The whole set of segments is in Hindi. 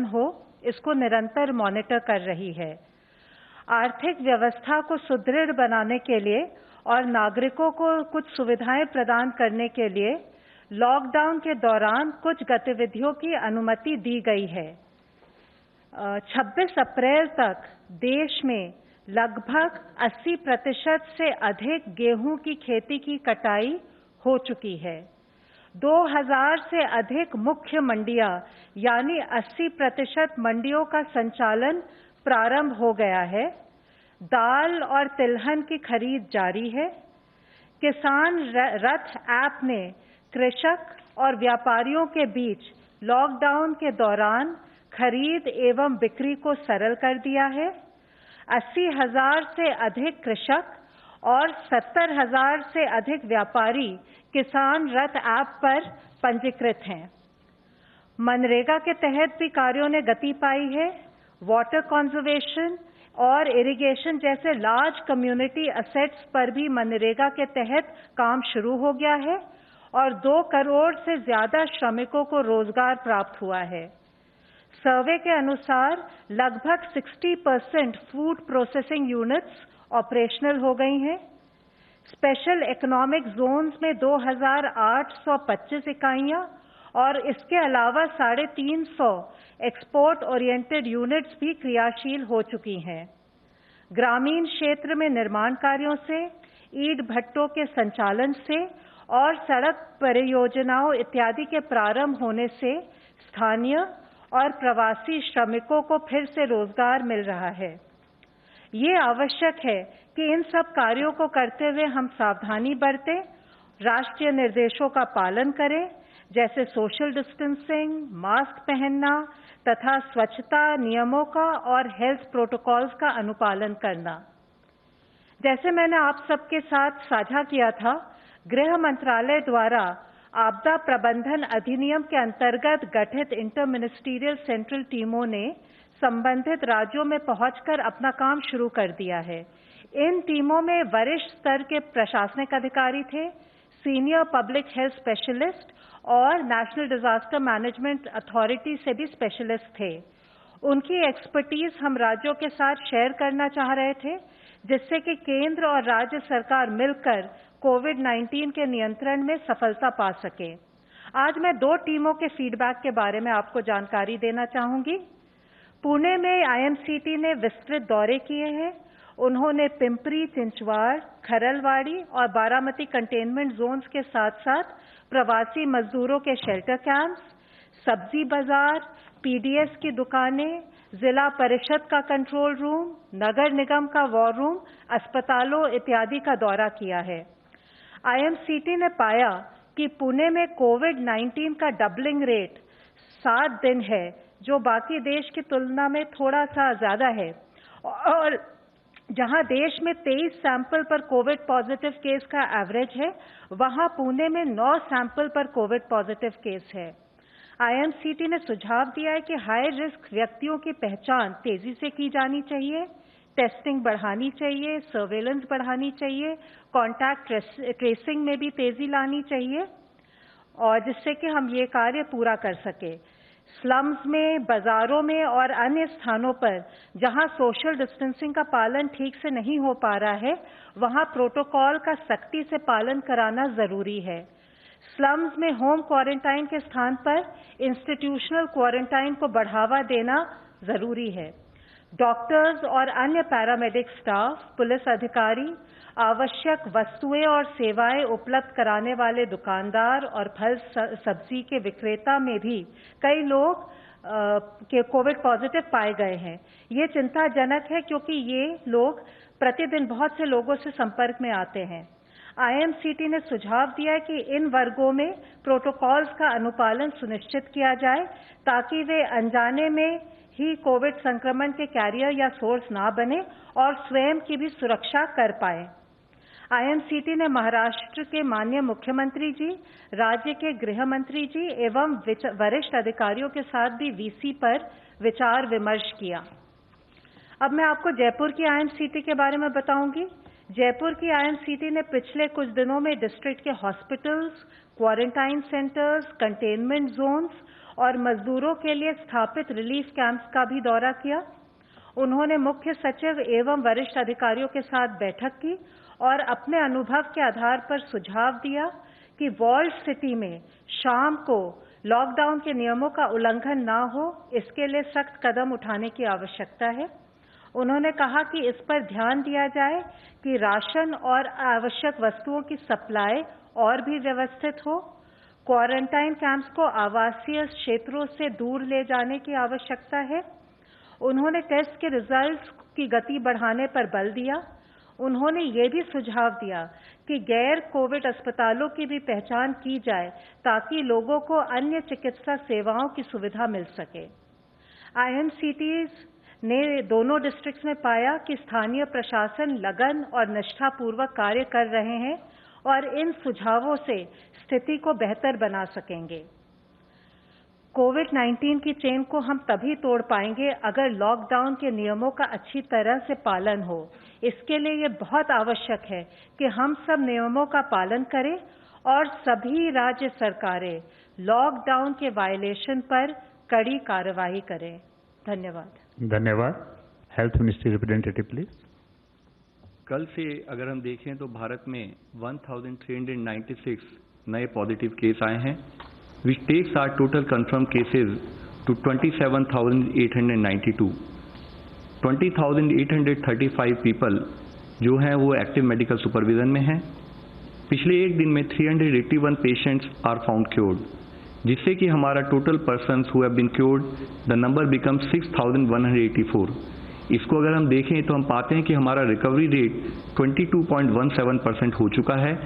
हो, इसको निरंतर मॉनिटर कर रही है। आर्थिक व्यवस्था को सुदृढ़ बनाने के लिए और नागरिकों को कुछ सुविधाएं प्रदान करने के लिए लॉकडाउन के दौरान कुछ गतिविधियों की अनुमति दी गई है। 26 अप्रैल तक देश में लगभग 80% से अधिक गेहूं की खेती की कटाई हो चुकी है। 2000 से अधिक मुख्य मंडियां यानी 80% मंडियों का संचालन प्रारंभ हो गया है। दाल और तिलहन की खरीद जारी है। किसान रथ ऐप ने कृषक और व्यापारियों के बीच लॉकडाउन के दौरान खरीद एवं बिक्री को सरल कर दिया है। 80,000 से अधिक कृषक और 70,000 से अधिक व्यापारी किसान रथ ऐप पर पंजीकृत हैं। मनरेगा के तहत भी कार्यों ने गति पाई है। वाटर कंजर्वेशन और इरिगेशन जैसे लार्ज कम्युनिटी असेट्स पर भी मनरेगा के तहत काम शुरू हो गया है और 2 करोड़ से ज्यादा श्रमिकों को रोजगार प्राप्त हुआ है। सर्वे के अनुसार लगभग 60% फूड प्रोसेसिंग यूनिट्स ऑपरेशनल हो गई हैं। स्पेशल इकोनॉमिक जोन्स में 2,825 इकाइयां और इसके अलावा 350 एक्सपोर्ट ओरिएंटेड यूनिट्स भी क्रियाशील हो चुकी हैं। ग्रामीण क्षेत्र में निर्माण कार्यों से, ईंट भट्टों के संचालन से और सड़क परियोजनाओं इत्यादि के प्रारंभ होने से स्थानीय और प्रवासी श्रमिकों को फिर से रोजगार मिल रहा है। ये आवश्यक है कि इन सब कार्यों को करते हुए हम सावधानी बरतें, राष्ट्रीय निर्देशों का पालन करें, जैसे सोशल डिस्टेंसिंग, मास्क पहनना तथा स्वच्छता नियमों का और हेल्थ प्रोटोकॉल्स का अनुपालन करना। जैसे मैंने आप सबके साथ साझा किया था, गृह मंत्रालय द्वारा आपदा प्रबंधन अधिनियम के अंतर्गत गठित इंटर मिनिस्टीरियल सेंट्रल टीमों ने संबंधित राज्यों में पहुंचकर अपना काम शुरू कर दिया है। इन टीमों में वरिष्ठ स्तर के प्रशासनिक अधिकारी थे, सीनियर पब्लिक हेल्थ स्पेशलिस्ट और नेशनल डिजास्टर मैनेजमेंट अथॉरिटी से भी स्पेशलिस्ट थे। उनकी एक्सपर्टीज हम राज्यों के साथ शेयर करना चाह रहे थे, जिससे कि केंद्र और राज्य सरकार मिलकर कोविड-19 के नियंत्रण में सफलता पा सके। आज मैं 2 टीमों के फीडबैक के बारे में आपको जानकारी देना चाहूंगी। पुणे में आईएमसीटी ने विस्तृत दौरे किए हैं। उन्होंने पिंपरी, चिंचवाड़, खरलवाड़ी और बारामती कंटेनमेंट जोन्स के साथ साथ प्रवासी मजदूरों के शेल्टर कैंप्स, सब्जी बाजार, पीडीएस की दुकानें, जिला परिषद का कंट्रोल रूम, नगर निगम का वॉर रूम, अस्पतालों इत्यादि का दौरा किया है। आईएमसीटी ने पाया कि पुणे में कोविड-19 का डबलिंग रेट 7 दिन है, जो बाकी देश की तुलना में थोड़ा सा ज्यादा है, और जहां देश में 23 सैंपल पर कोविड पॉजिटिव केस का एवरेज है, वहां पुणे में 9 सैंपल पर कोविड पॉजिटिव केस है। आईएमसीटी ने सुझाव दिया है कि हाई रिस्क व्यक्तियों की पहचान तेजी से की जानी चाहिए, टेस्टिंग बढ़ानी चाहिए, सर्वेलेंस बढ़ानी चाहिए, कॉन्टैक्ट ट्रेसिंग में भी तेजी लानी चाहिए, और जिससे कि हम ये कार्य पूरा कर सके। स्लम्स में, बाजारों में और अन्य स्थानों पर जहां सोशल डिस्टेंसिंग का पालन ठीक से नहीं हो पा रहा है, वहां प्रोटोकॉल का सख्ती से पालन कराना जरूरी है। स्लम्स में होम क्वारंटाइन के स्थान पर इंस्टीट्यूशनल क्वारंटाइन को बढ़ावा देना जरूरी है। डॉक्टर्स और अन्य पैरामेडिक स्टाफ, पुलिस अधिकारी, आवश्यक वस्तुएं और सेवाएं उपलब्ध कराने वाले दुकानदार और फल सब्जी के विक्रेता में भी कई लोग के कोविड पॉजिटिव पाए गए हैं। ये चिंताजनक है, क्योंकि ये लोग प्रतिदिन बहुत से लोगों से संपर्क में आते हैं। आईएमसीटी ने सुझाव दिया है कि इन वर्गों में प्रोटोकॉल्स का अनुपालन सुनिश्चित किया जाए, ताकि वे अनजाने में ही कोविड संक्रमण के कैरियर या सोर्स ना बने और स्वयं की भी सुरक्षा कर पाए। आईएमसीटी ने महाराष्ट्र के माननीय मुख्यमंत्री जी, राज्य के गृह मंत्री जी एवं वरिष्ठ अधिकारियों के साथ भी वीसी पर विचार विमर्श किया। अब मैं आपको जयपुर की आईएमसीटी के बारे में बताऊंगी। जयपुर की आईएमसीटी ने पिछले कुछ दिनों में डिस्ट्रिक्ट के hospitals, quarantine centres, containment zones और मजदूरों के लिए स्थापित रिलीफ कैंप्स का भी दौरा किया। उन्होंने मुख्य सचिव एवं वरिष्ठ अधिकारियों के साथ बैठक की और अपने अनुभव के आधार पर सुझाव दिया कि वॉल्ड सिटी में शाम को लॉकडाउन के नियमों का उल्लंघन न हो, इसके लिए सख्त कदम उठाने की आवश्यकता है। उन्होंने कहा कि इस पर ध्यान दिया जाए कि राशन और आवश्यक वस्तुओं की सप्लाई और भी व्यवस्थित हो। क्वारंटाइन कैंप्स को आवासीय क्षेत्रों से दूर ले जाने की आवश्यकता है। उन्होंने टेस्ट के रिजल्ट्स की गति बढ़ाने पर बल दिया। उन्होंने ये भी सुझाव दिया कि गैर कोविड अस्पतालों की भी पहचान की जाए ताकि लोगों को अन्य चिकित्सा सेवाओं की सुविधा मिल सके। आईएमसीटीज ने दोनों डिस्ट्रिक्ट्स में पाया कि स्थानीय प्रशासन लगन और निष्ठापूर्वक कार्य कर रहे हैं और इन सुझावों से स्थिति को बेहतर बना सकेंगे। कोविड-19 की चेन को हम तभी तोड़ पाएंगे अगर लॉकडाउन के नियमों का अच्छी तरह से पालन हो। इसके लिए ये बहुत आवश्यक है कि हम सब नियमों का पालन करें और सभी राज्य सरकारें लॉकडाउन के वायलेशन पर कड़ी कार्रवाई करें। धन्यवाद। धन्यवाद। Health ministry representative please. कल से अगर हम देखें तो भारत में 1396 नए पॉजिटिव केस आए हैं, which takes our total confirmed cases to 27,892. 20,835 people जो हैं वो एक्टिव मेडिकल सुपरविजन में हैं। पिछले एक दिन में 381 पेशेंट्स आर फाउंड क्योर्ड, जिससे कि हमारा total persons who have been cured the number become 6,184। इसको अगर हम देखें तो हम पाते हैं कि हमारा रिकवरी रेट 22.17% हो चुका है।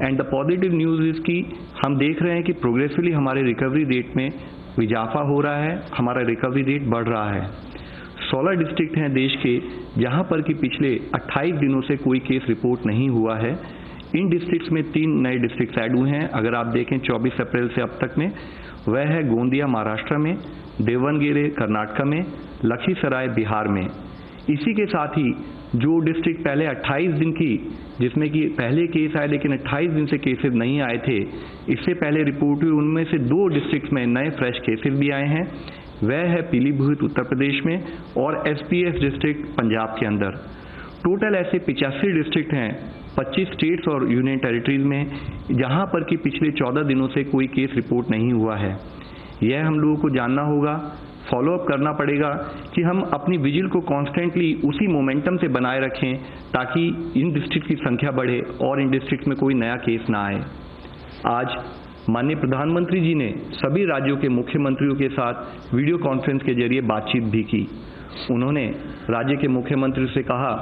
And the positive news is कि हम देख रहे हैं कि प्रोग्रेसिवली हमारे रिकवरी रेट में इजाफा हो रहा है, हमारा रिकवरी रेट बढ़ रहा है। 16 डिस्ट्रिक्ट हैं देश के जहां पर कि पिछले 28 दिनों से कोई केस रिपोर्ट नहीं हुआ है। इन डिस्ट्रिक्ट्स में 3 नए डिस्ट्रिक्ट ऐड हुए हैं। अगर आप देखें 24 अप्रैल से अब तक में, वह है गोंदिया महाराष्ट्र में, देवनगेरे कर्नाटक में, लखीसराय बिहार में। इसी के साथ ही जो डिस्ट्रिक्ट पहले 28 दिन की, जिसमें कि पहले केस आए लेकिन 28 दिन से केसेस नहीं आए थे, इससे पहले रिपोर्ट हुई, उनमें से 2 डिस्ट्रिक्ट में नए फ्रेश केसेस भी आए हैं। वह है पीलीभीत उत्तर प्रदेश में और एसपीएस डिस्ट्रिक्ट पंजाब के अंदर। टोटल ऐसे 85 डिस्ट्रिक्ट हैं 25 स्टेट्स और यूनियन टेरिटरीज में, जहां पर कि पिछले 14 दिनों से कोई केस रिपोर्ट नहीं हुआ है। यह हम लोगों को जानना होगा, फॉलोअप करना पड़ेगा कि हम अपनी विजिल को कॉन्स्टेंटली उसी मोमेंटम से बनाए रखें ताकि इन डिस्ट्रिक्ट की संख्या बढ़े और इन डिस्ट्रिक्ट में कोई नया केस ना आए। आज माननीय प्रधानमंत्री जी ने सभी राज्यों के मुख्यमंत्रियों के साथ वीडियो कॉन्फ्रेंस के जरिए बातचीत भी की। उन्होंने राज्य के मुख्यमंत्री से कहा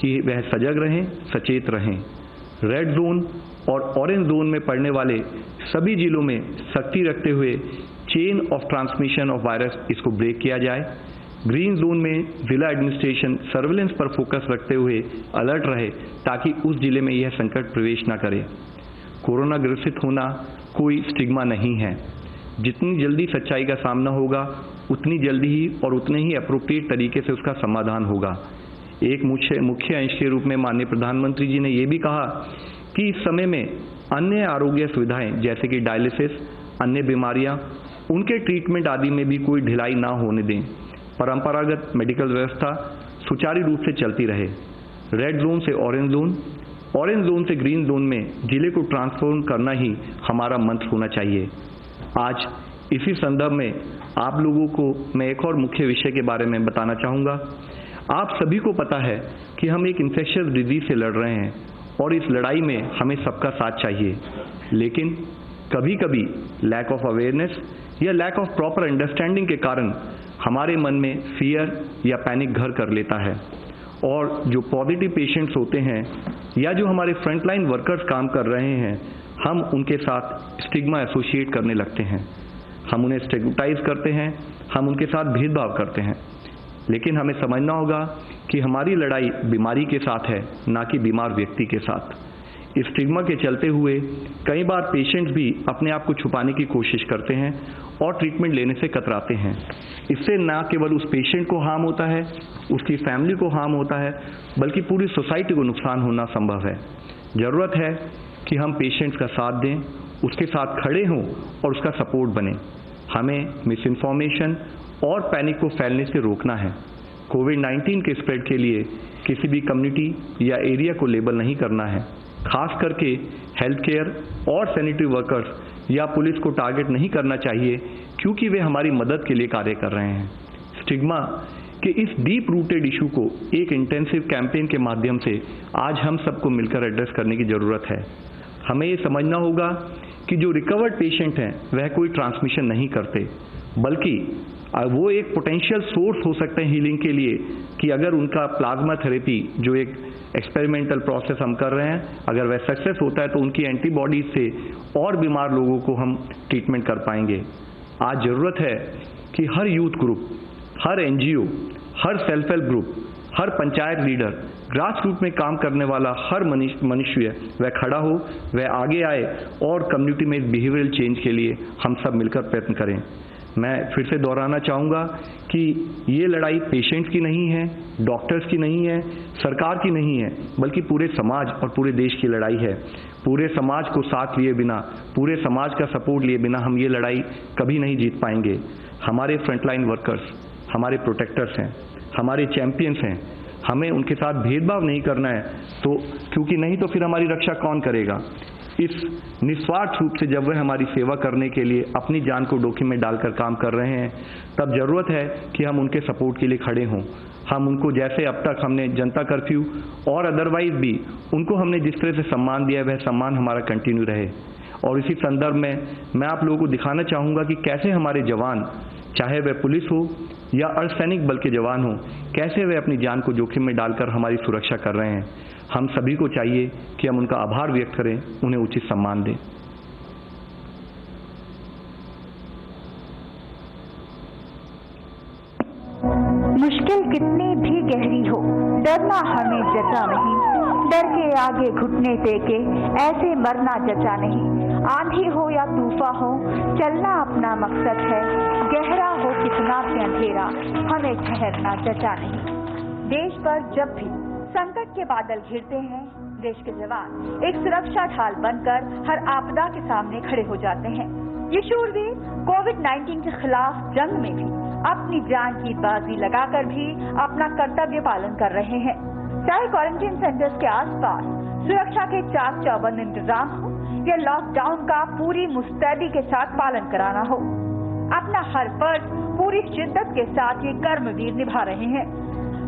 कि वह सजग रहें, सचेत रहें। रेड जोन और ऑरेंज जोन में पड़ने वाले सभी जिलों में सख्ती रखते हुए chain of transmission of virus इसको ब्रेक किया जाए। ग्रीन जोन में जिला एडमिनिस्ट्रेशन सर्विलेंस पर फोकस रखते हुए अलर्ट रहे ताकि उस जिले में यह संकट प्रवेश न करे। कोरोना ग्रसित होना कोई स्टिग्मा नहीं है। जितनी जल्दी सच्चाई का सामना होगा उतनी जल्दी ही और उतने ही अप्रोप्रिएट तरीके से उसका समाधान होगा। एक मुख्य अंश के रूप में माननीय प्रधानमंत्री जी ने ये भी कहा कि इस समय में अन्य आरोग्य सुविधाएं जैसे कि डायलिसिस, अन्य बीमारियां, उनके ट्रीटमेंट आदि में भी कोई ढिलाई ना होने दें। परंपरागत मेडिकल व्यवस्था सुचारू रूप से चलती रहे। रेड जोन से ऑरेंज जोन, ऑरेंज जोन से ग्रीन जोन में जिले को ट्रांसफॉर्म करना ही हमारा मंत्र होना चाहिए। आज इसी संदर्भ में आप लोगों को मैं एक और मुख्य विषय के बारे में बताना चाहूँगा। आप सभी को पता है कि हम एक इन्फेक्शियस डिजीज से लड़ रहे हैं और इस लड़ाई में हमें सबका साथ चाहिए, लेकिन कभी कभी लैक ऑफ अवेयरनेस या लैक ऑफ प्रॉपर अंडरस्टैंडिंग के कारण हमारे मन में फियर या पैनिक घर कर लेता है और जो पॉजिटिव पेशेंट्स होते हैं या जो हमारे फ्रंटलाइन वर्कर्स काम कर रहे हैं, हम उनके साथ स्टिग्मा एसोसिएट करने लगते हैं। हम उन्हें स्टिग्मेटाइज करते हैं, हम उनके साथ भेदभाव करते हैं। लेकिन हमें समझना होगा कि हमारी लड़ाई बीमारी के साथ है, ना कि बीमार व्यक्ति के साथ। इस स्टिग्मा के चलते हुए कई बार पेशेंट्स भी अपने आप को छुपाने की कोशिश करते हैं और ट्रीटमेंट लेने से कतराते हैं। इससे न केवल उस पेशेंट को हार्म होता है, उसकी फैमिली को हार्म होता है, बल्कि पूरी सोसाइटी को नुकसान होना संभव है। ज़रूरत है कि हम पेशेंट्स का साथ दें, उसके साथ खड़े हों और उसका सपोर्ट बने। हमें मिस इन्फॉर्मेशन और पैनिक को फैलने से रोकना है। कोविड-19 के स्प्रेड के लिए किसी भी कम्युनिटी या एरिया को लेबल नहीं करना है। खास करके हेल्थ केयर और सैनिटरी वर्कर्स या पुलिस को टारगेट नहीं करना चाहिए, क्योंकि वे हमारी मदद के लिए कार्य कर रहे हैं। स्टिग्मा के इस डीप रूटेड इशू को एक इंटेंसिव कैंपेन के माध्यम से आज हम सबको मिलकर एड्रेस करने की ज़रूरत है। हमें ये समझना होगा कि जो रिकवर्ड पेशेंट हैं वह कोई ट्रांसमिशन नहीं करते, बल्कि वो एक पोटेंशियल सोर्स हो सकते हैं हीलिंग के लिए, कि अगर उनका प्लाज्मा थेरेपी जो एक एक्सपेरिमेंटल प्रोसेस हम कर रहे हैं, अगर वह सक्सेस होता है तो उनकी एंटीबॉडीज से और बीमार लोगों को हम ट्रीटमेंट कर पाएंगे। आज ज़रूरत है कि हर यूथ ग्रुप, हर एनजीओ, हर सेल्फ हेल्प ग्रुप, हर पंचायत लीडर, ग्रास रूट में काम करने वाला हर मनुष्य वह खड़ा हो, वह आगे आए और कम्युनिटी में बिहेवियरल चेंज के लिए हम सब मिलकर प्रयत्न करें। मैं फिर से दोहराना चाहूँगा कि ये लड़ाई पेशेंट्स की नहीं है, डॉक्टर्स की नहीं है, सरकार की नहीं है, बल्कि पूरे समाज और पूरे देश की लड़ाई है। पूरे समाज को साथ लिए बिना, पूरे समाज का सपोर्ट लिए बिना हम ये लड़ाई कभी नहीं जीत पाएंगे। हमारे फ्रंटलाइन वर्कर्स हमारे प्रोटेक्टर्स हैं, हमारे चैंपियंस हैं। हमें उनके साथ भेदभाव नहीं करना है, तो क्योंकि नहीं तो फिर हमारी रक्षा कौन करेगा। इस निस्वार्थ रूप से जब वे हमारी सेवा करने के लिए अपनी जान को जोखिम में डालकर काम कर रहे हैं, तब ज़रूरत है कि हम उनके सपोर्ट के लिए खड़े हों। हम उनको, जैसे अब तक हमने जनता कर्फ्यू और अदरवाइज भी उनको हमने जिस तरह से सम्मान दिया है, वह सम्मान हमारा कंटिन्यू रहे। और इसी संदर्भ में मैं आप लोगों को दिखाना चाहूँगा कि कैसे हमारे जवान, चाहे वह पुलिस हो या अर्धसैनिक बल के जवान हो, कैसे वे अपनी जान को जोखिम में डालकर हमारी सुरक्षा कर रहे हैं। हम सभी को चाहिए कि हम उनका आभार व्यक्त करें, उन्हें उचित सम्मान दें। मुश्किल कितनी भी गहरी हो, डरना हमें जचा नहीं। डर के आगे घुटने टेके ऐसे मरना जचा नहीं। आंधी हो या तूफान हो, चलना अपना मकसद है। गहरा हो कितना भी अंधेरा, हमें ठहरना जचा नहीं। देश पर जब भी संकट के बादल घिरते हैं, देश के जवान एक सुरक्षा ढाल बनकर हर आपदा के सामने खड़े हो जाते हैं। ये शूरवीर कोविड-19 के खिलाफ जंग में भी अपनी जान की बाजी लगाकर भी अपना कर्तव्य पालन कर रहे हैं। चाहे क्वारंटीन सेंटर्स के आसपास सुरक्षा के चाक चौबंद इंतजाम हो या लॉकडाउन का पूरी मुस्तैदी के साथ पालन कराना हो, अपना हर फर्ज पूरी शिद्दत के साथ ये कर्मवीर निभा रहे हैं।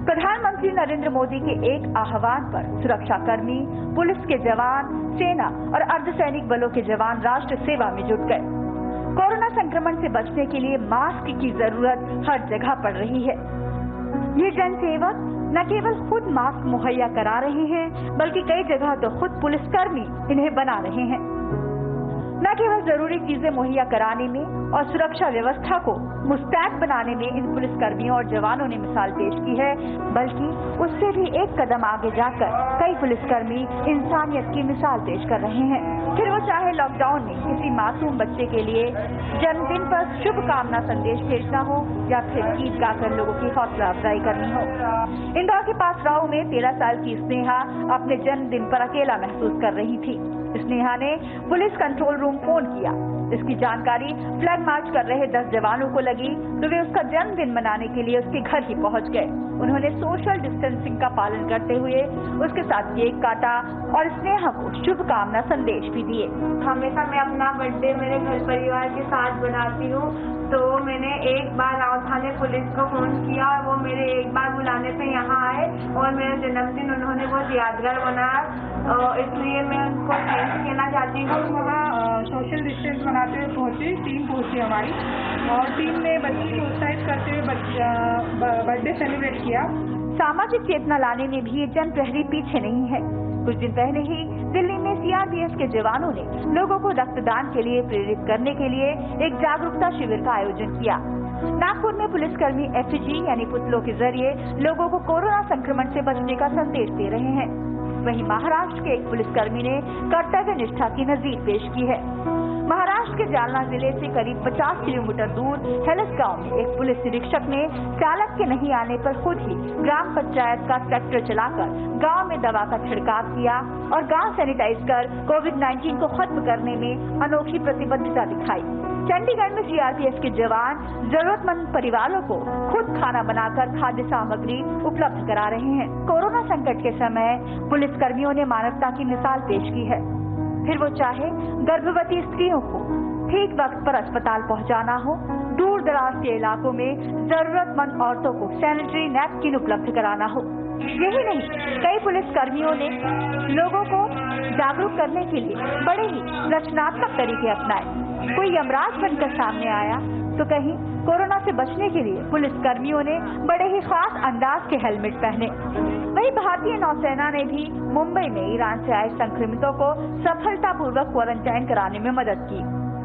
प्रधानमंत्री नरेंद्र मोदी के एक आह्वान पर सुरक्षाकर्मी, पुलिस के जवान, सेना और अर्धसैनिक बलों के जवान राष्ट्र सेवा में जुट गए। कोरोना संक्रमण से बचने के लिए मास्क की जरूरत हर जगह पड़ रही है। ये जनसेवक न केवल खुद मास्क मुहैया करा रहे हैं, बल्कि कई जगह तो खुद पुलिसकर्मी इन्हें बना रहे हैं। न केवल जरूरी चीजें मुहैया कराने में और सुरक्षा व्यवस्था को मुस्तैद बनाने में इन पुलिसकर्मियों और जवानों ने मिसाल पेश की है, बल्कि उससे भी एक कदम आगे जाकर कई पुलिसकर्मी इंसानियत की मिसाल पेश कर रहे हैं। फिर वो चाहे लॉकडाउन में किसी मासूम बच्चे के लिए जन्मदिन पर शुभकामना संदेश भेजना हो या फिर गीत गाकर लोगों की हौसला अफजाई करनी हो। इंदौर के पास राव में 13 साल की स्नेहा अपने जन्मदिन पर अकेला महसूस कर रही थी। स्नेहा ने पुलिस कंट्रोल रूम फोन किया। इसकी जानकारी फ्लैग मार्च कर रहे 10 जवानों को लगी, तो वे उसका जन्मदिन मनाने के लिए उसके घर ही पहुंच गए। उन्होंने सोशल डिस्टेंसिंग का पालन करते हुए उसके साथ केक काटा और स्नेहा को शुभकामना संदेश भी दिए। हमेशा मैं अपना बर्थडे मेरे घर परिवार के साथ बनाती हूँ, तो मैंने एक बार राव थाने पुलिस को फोन किया और वो मेरे एक बार बुलाने पे यहाँ आए और मेरा जन्मदिन उन्होंने बहुत यादगार बनाया, इसलिए मैं उनको थैंक्स कहना चाहती हूँ। वहाँ सोशल डिस्टेंस बनाते हुए पहुँचे, टीम पहुँची हमारी, और टीम ने बच्चे को उत्साहित करते हुए बर्थडे सेलिब्रेट किया। सामाजिक चेतना लाने में भी ये जन प्रहरी पीछे नहीं है। कुछ दिन पहले ही दिल्ली में सीआरपीएफ के जवानों ने लोगों को रक्तदान के लिए प्रेरित करने के लिए एक जागरूकता शिविर का आयोजन किया। नागपुर में पुलिसकर्मी एफजी यानी पुतलों के जरिए लोगों को कोरोना संक्रमण से बचने का संदेश दे रहे हैं। वहीं महाराष्ट्र के एक पुलिसकर्मी ने कर्तव्य निष्ठा की नजीर पेश की है। महाराष्ट्र के जालना जिले से करीब 50 किलोमीटर दूर हेलस गांव में एक पुलिस निरीक्षक ने चालक के नहीं आने पर खुद ही ग्राम पंचायत का ट्रैक्टर चलाकर गांव में दवा का छिड़काव किया और गांव सैनिटाइज कर कोविड-19 को खत्म करने में अनोखी प्रतिबद्धता दिखाई। चंडीगढ़ में सीआरपीएफ के जवान जरूरतमंद परिवारों को खुद खाना बनाकर खाद्य सामग्री उपलब्ध करा रहे हैं। कोरोना संकट के समय पुलिस कर्मियों ने मानवता की मिसाल पेश की है, फिर वो चाहे गर्भवती स्त्रियों को ठीक वक्त पर अस्पताल पहुंचाना हो, दूर दराज के इलाकों में जरूरतमंद औरतों को सैनिटरी नैपकिन उपलब्ध कराना हो। यही नहीं, कई पुलिस कर्मियों ने लोगों को जागरूक करने के लिए बड़े ही रचनात्मक तरीके अपनाए। कोई यमराज बनकर सामने आया तो कहीं कोरोना से बचने के लिए पुलिस कर्मियों ने बड़े ही खास अंदाज के हेलमेट पहने। वहीं भारतीय नौसेना ने भी मुंबई में ईरान से आए संक्रमितों को सफलतापूर्वक क्वारंटाइन कराने में मदद की।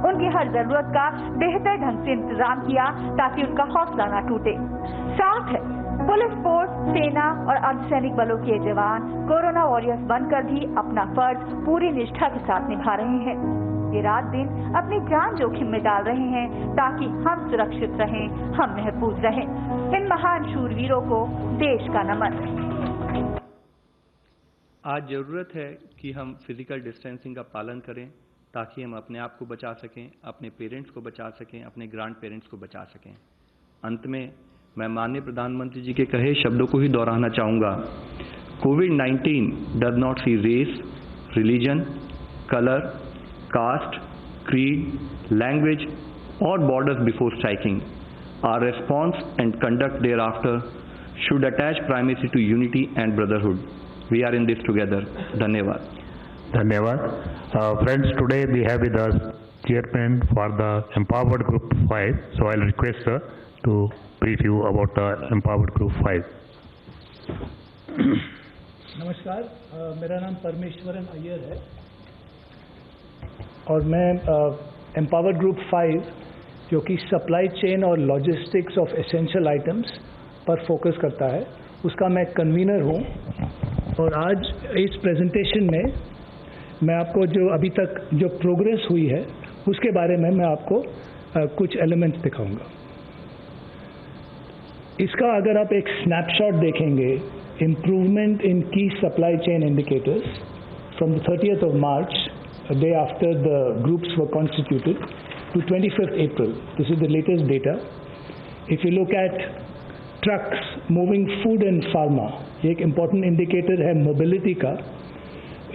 उनकी हर जरूरत का बेहतर ढंग से इंतजाम किया ताकि उनका हौसला न टूटे। साथ है पुलिस फोर्स, सेना और अर्धसैनिक बलों के जवान कोरोना वॉरियर्स बनकर भी अपना फर्ज पूरी निष्ठा के साथ निभा रहे हैं। ये रात दिन अपनी जान जोखिम में डाल रहे हैं ताकि हम सुरक्षित रहें, हम महफूज रहें। इन महान शूरवीरों को देश का नमन। आज ज़रूरत है कि हम फिजिकल डिस्टेंसिंग का पालन करें ताकि हम अपने आप को बचा सकें, अपने पेरेंट्स को बचा सकें, अपने ग्रैंड पेरेंट्स को बचा सकें। अंत में मैं माननीय प्रधानमंत्री जी के कहे शब्दों को ही दोहराना चाहूँगा। कोविड-19 does not see race, religion, colour, caste, creed, language or borders before striking. Our response and conduct thereafter should attach primacy to unity and brotherhood. We are in this together. Dhanyavad. Dhanyavad. Friends, today we have with us chairman for the Empowered Group 5. So I'll request sir to brief you about the Empowered Group 5. नमस्कार, मेरा नाम परमेश्वरन अय्यर है और मैं एम्पावर्ड ग्रुप 5 जो कि सप्लाई चेन और लॉजिस्टिक्स ऑफ एसेंशियल आइटम्स पर फोकस करता है, उसका मैं कन्वीनर हूँ। और आज इस प्रेजेंटेशन में मैं आपको जो अभी तक जो प्रोग्रेस हुई है उसके बारे में मैं आपको कुछ एलिमेंट्स दिखाऊंगा। इसका अगर आप एक स्नैपशॉट देखेंगे, इम्प्रूवमेंट इन की supply chain indicators from the 30th of March, a day after the groups were constituted, to 25th April. This is the latest data. If you look at trucks moving food and pharma, ये एक important indicator है mobility का.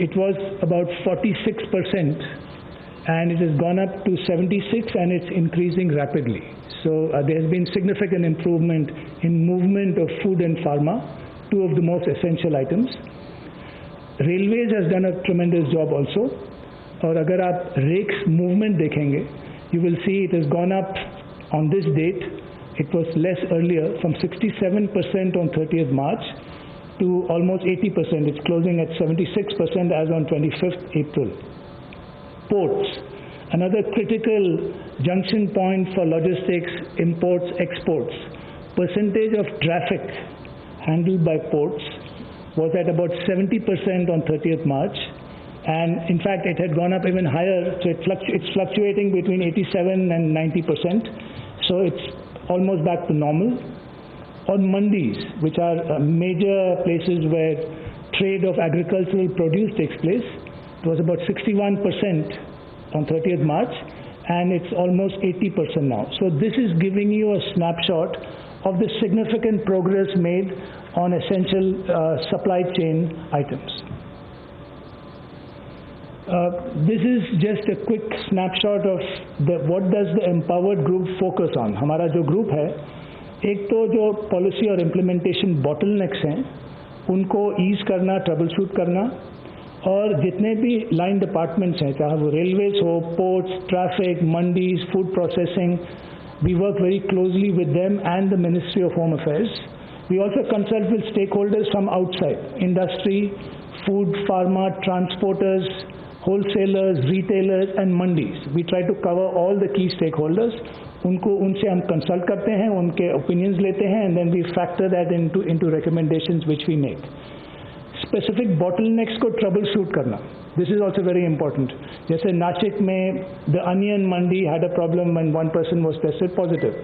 It was about 46% and it has gone up to 76 and it's increasing rapidly. So there has been significant improvement in movement of food and pharma, two of the most essential items. Railways has done a tremendous job also. और अगर आप रेक्स मूवमेंट देखेंगे, you will see it has gone up on this date. It was less earlier, from 67% on 30th March to almost 80%. It's closing at 76% as on 25th April. Ports, another critical junction point for logistics, imports, exports. Percentage of traffic handled by ports was at about 70% on 30th March. And in fact, it had gone up even higher, so it's fluctuating between 87 and 90%. So it's almost back to normal. On mandis, which are major places where trade of agricultural produce takes place, it was about 61% on 30th March, and it's almost 80% now. So this is giving you a snapshot of the significant progress made on essential supply chain items. This is just a quick snapshot of what does the Empowered Group focus on. हमारा जो ग्रुप है, एक तो जो पॉलिसी और इम्प्लीमेंटेशन बॉटलनेक्स हैं उनको ईज करना, ट्रबल शूट करना, और जितने भी लाइन डिपार्टमेंट्स हैं, चाहे वो रेलवेज हो, ports, traffic, mandis, food processing, we work very closely with them and the Ministry of Home Affairs. We also consult with stakeholders from outside, industry, food, pharma, transporters, wholesalers, retailers and mandis. We try to cover all the key stakeholders. उनसे हम कंसल्ट करते हैं, उनके ओपिनियंस लेते हैं, and then we factor that into recommendations which we make. specific bottlenecks को troubleshoot करना. This is also very important. जैसे नासिक में the onion mandi had a problem when one person was tested positive.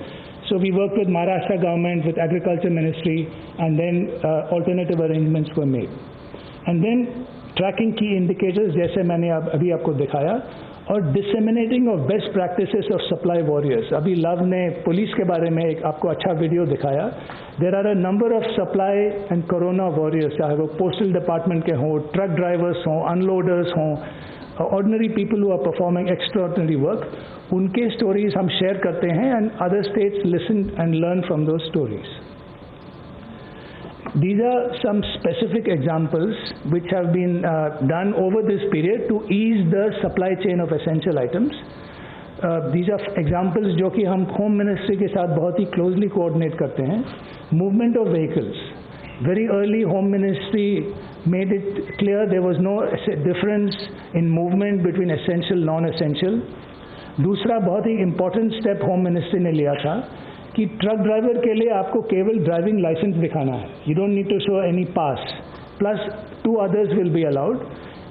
So we worked with Maharashtra government, with Agriculture Ministry, and then alternative arrangements were made. And then tracking key indicators, जैसे मैंने अभी आपको दिखाया, और disseminating of best practices of supply warriors. अभी लव ने पुलिस के बारे में एक आपको अच्छा वीडियो दिखाया. There are a number of supply and corona warriors, चाहे वो postal department के हों, truck drivers हों, unloaders हों, ordinary people who are performing extraordinary work. उनके stories हम share करते हैं and other states listen and learn from those stories. These are some specific examples which have been done over this period to ease the supply chain of essential items. These are examples जो कि हम Home Ministry के साथ बहुत ही closely coordinate करते हैं. Movement of vehicles. Very early Home Ministry made it clear there was no difference in movement between essential non-essential. दूसरा बहुत ही important step Home Ministry ने लिया था कि ट्रक ड्राइवर के लिए आपको केवल ड्राइविंग लाइसेंस दिखाना है. You don't need to show any pass. Plus 2 others will be allowed.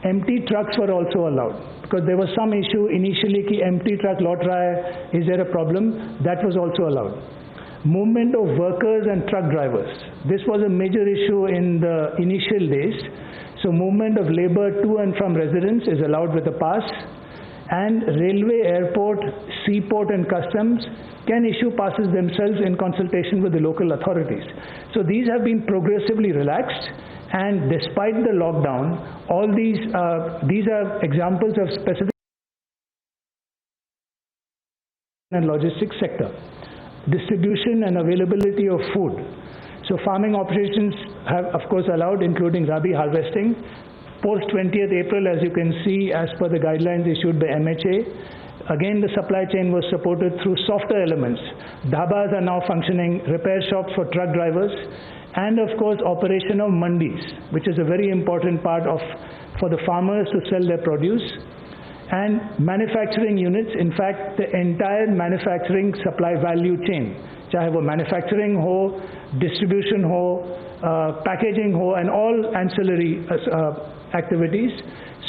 Empty trucks were also allowed because there was some issue initially कि एम्प्टी ट्रक लौट रहा है, is there a problem. That was also allowed. Movement of workers and truck drivers, this was a major issue in the initial days. So movement of labour to and from residence is allowed with a pass. And railway, airport, seaport and customs can issue passes themselves in consultation with the local authorities. So these have been progressively relaxed, and despite the lockdown, all these are examples of specific and logistics sector. Distribution and availability of food. So farming operations have of course allowed, including rabi harvesting. Post 20th April, as you can see, as per the guidelines issued by MHA, again the supply chain was supported through softer elements. Dhabas are now functioning, repair shops for truck drivers, and of course operation of mandis, which is a very important part for the farmers to sell their produce, and manufacturing units. In fact, the entire manufacturing supply value chain, चाहे वो manufacturing हो, distribution हो, packaging हो, and all ancillary activities.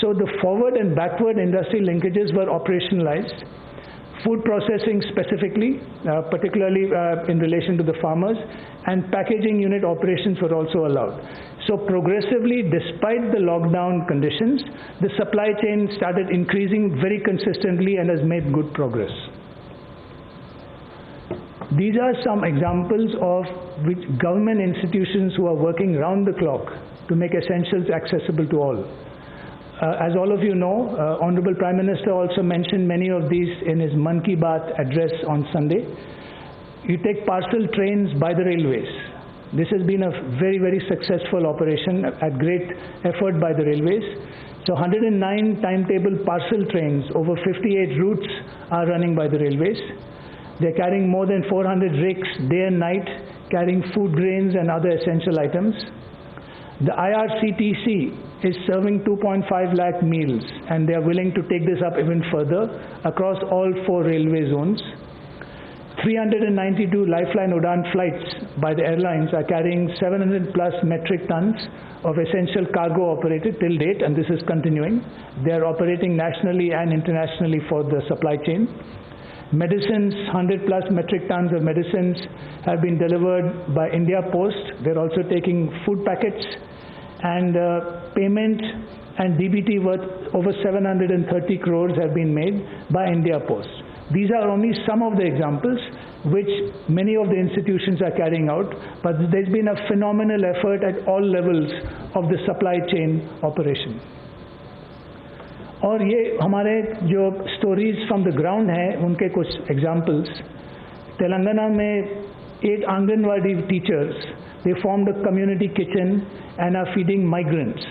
So the forward and backward industry linkages were operationalized. Food processing specifically, particularly in relation to the farmers, and packaging unit operations were also allowed. So progressively, despite the lockdown conditions, the supply chain started increasing very consistently and has made good progress. These are some examples of which government institutions who are working round the clock to make essentials accessible to all. As all of you know, Honorable Prime Minister also mentioned many of these in his Mann Ki Baat address on Sunday. You take parcel trains by the railways. This has been a very, very successful operation at great effort by the railways. So 109 timetable parcel trains over 58 routes are running by the railways. They're carrying more than 400 rakes day and night, carrying food grains and other essential items. The IRCTC is serving 2.5 lakh meals, and they are willing to take this up even further across all 4 railway zones. 392 Lifeline Udan flights by the airlines are carrying 700 plus metric tons of essential cargo operated till date, and this is continuing. They are operating nationally and internationally for the supply chain. Medicines, 100 plus metric tons of medicines have been delivered by India Post. They're also taking food packets, and payment and DBT worth over 730 crores have been made by India Post. These are only some of the examples which many of the institutions are carrying out, but there's been a phenomenal effort at all levels of the supply chain operation. और ये हमारे जो स्टोरीज फ्रॉम द ग्राउंड हैं उनके कुछ एग्जाम्पल्स. तेलंगाना में 8 anganwadi teachers, they formed a community kitchen and are feeding migrants.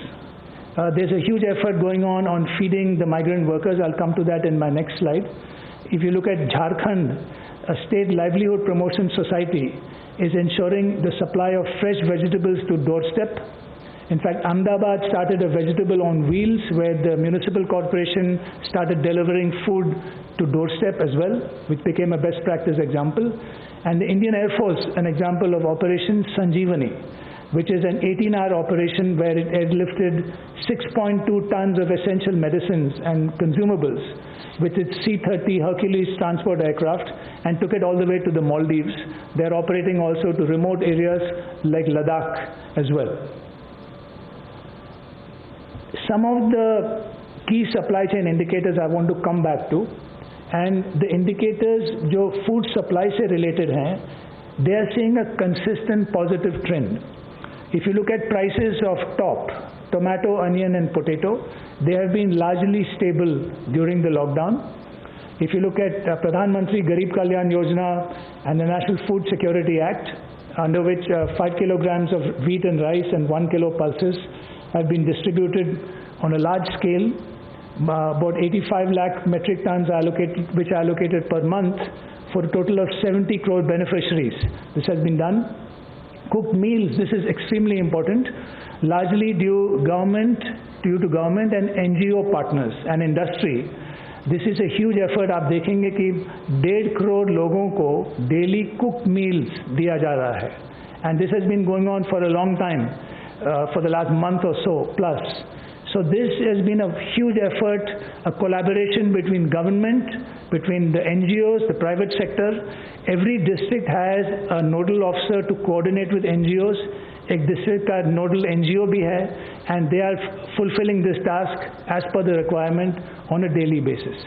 There's a huge effort going on feeding the migrant workers. I'll come to that in my next slide. If you look at Jharkhand, a state livelihood promotion society is ensuring the supply of fresh vegetables to doorstep. In fact, Ahmedabad started a vegetable on wheels where the municipal corporation started delivering food to doorstep as well, which became a best practice example. And the Indian Air Force, an example of Operation Sanjeevani. which is an 18-hour operation where it airlifted 6.2 tons of essential medicines and consumables with its C-30 Hercules transport aircraft and took it all the way to the Maldives. They're operating also to remote areas like Ladakh as well. Some of the key supply chain indicators I want to come back to, and the indicators जो food supply से related हैं, they are seeing a consistent positive trend. If you look at prices of tomato, onion and potato, they have been largely stable during the lockdown. If you look at Pradhan Mantri Garib Kalyan Yojana and the National Food Security Act, under which 5 kilograms of wheat and rice and 1 kilo pulses have been distributed on a large scale. About 85 lakh metric tons which are allocated per month for a total of 70 crore beneficiaries. This has been done. Cooked meals, this is extremely important, largely due to government and NGO partners and industry. This is a huge effort. आप देखेंगे कि 1.5 करोड़ लोगों को daily cooked meals दिया जा रहा है. And this has been going on for a long time, for the last month or so plus. So this has been a huge effort, a collaboration between government, between the NGOs, the private sector. Every district has a nodal officer to coordinate with NGOs. एक district का nodal NGO भी है, and they are fulfilling this task as per the requirement on a daily basis.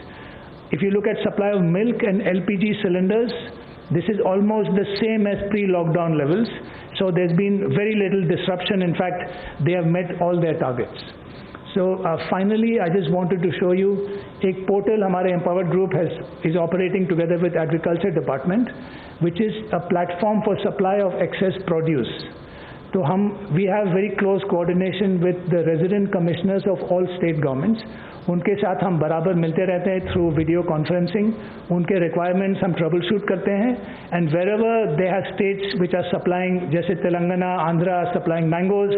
If you look at supply of milk and LPG cylinders, this is almost the same as pre-lockdown levels. So there's been very little disruption. In fact, they have met all their targets. So finally, I just wanted to show you एक portal हमारे Empowered Group is operating together with Agriculture Department, which is a platform for supply of excess produce. So we have very close coordination with the resident commissioners of all state governments. उनके साथ हम बराबर मिलते रहते हैं through video conferencing. उनके requirements हम troubleshoot करते हैं, and wherever they have states which are supplying, जैसे Telangana, Andhra supplying mangoes,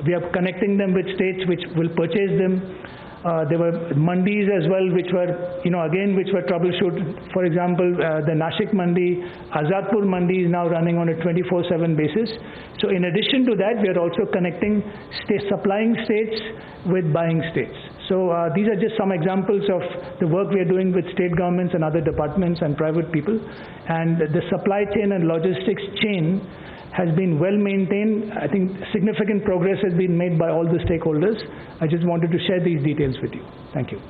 we are connecting them with states which will purchase them. There were mandis as well, which were, which were troubleshooted. For example, the Nashik mandi, Azadpur mandi is now running on a 24/7 basis. So in addition to that, we are also connecting supplying states with buying states. So these are just some examples of the work we are doing with state governments and other departments and private people. And the supply chain and logistics chain has been well maintained. I think significant progress has been made by all the stakeholders. I just wanted to share these details with you. Thank you.